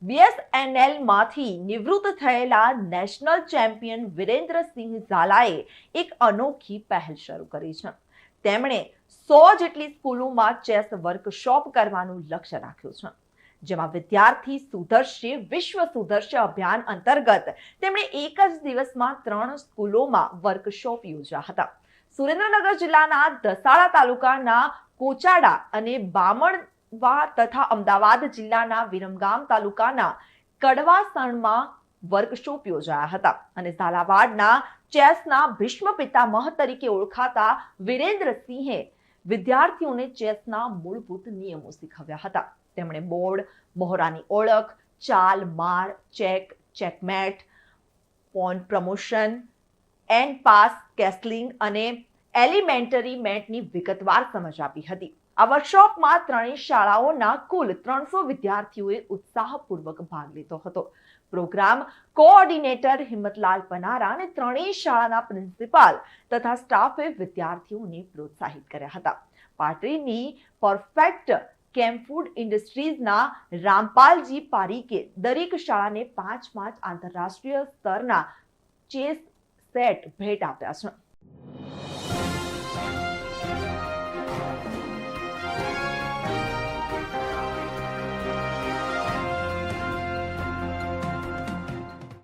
BSNL માંથી નિવૃત્ત થયેલા નેશનલ ચેમ્પિયન વિરેન્દ્રસિંહ ઝાલાએ એક અનોખી પહેલ શરૂ કરી છે. તેમણે 100 જેટલી સ્કૂલોમાં ચેસ વર્કશોપ કરવાનું લક્ષ્ય રાખ્યું છે, જેમાં વિદ્યાર્થી સુધરશે વિશ્વ સુધરશે અભિયાન અંતર્ગત તેમણે એક જ દિવસમાં 3 સ્કૂલોમાં વર્કશોપ યોજ્યા હતા. સુરેન્દ્રનગર જિલ્લાના દસાડા તાલુકાના કોચાડા અને બામણવા તથા અમદાવાદ જિલ્લાના વિરમગામ તાલુકાના કડવાસણમાં વર્કશોપ યોજાયા હતા અને ઝાલાવાડના ચેસના ભીષ્મ પિતામહ તરીકે ઓળખાતા વિરેન્દ્રસિંહે વિદ્યાર્થીઓને ચેસના મૂળભૂત નિયમો શીખવ્યા હતા. તેમણે બોર્ડ, મોહરાની ઓળખ, ચાલ, માર, check, checkmate, porn promotion, and pass, castling અને એલિમેન્ટરી મેટની વિગતવાર સમજ આપી હતી. આ વર્કશોપમાં 3 શાળાઓના કુલ 300 વિદ્યાર્થીઓએ ઉત્સાહપૂર્વક ભાગ લીધો હતો. પ્રોગ્રામ કોઓર્ડિનેટર હિંમતલાલ પનારા અને 3 શાળાના પ્રિન્સિપાલ તથા સ્ટાફે વિદ્યાર્થીઓને પ્રોત્સાહિત કર્યા હતા. પાટડીની પરફેક્ટ કેમ્પ ફૂડ ઇન્ડસ્ટ્રીઝના રામપાલજી પારીકે દરેક શાળાને 5 આંતરરાષ્ટ્રીય સ્તરના ચેસ સેટ ભેટ આપ્યા છે.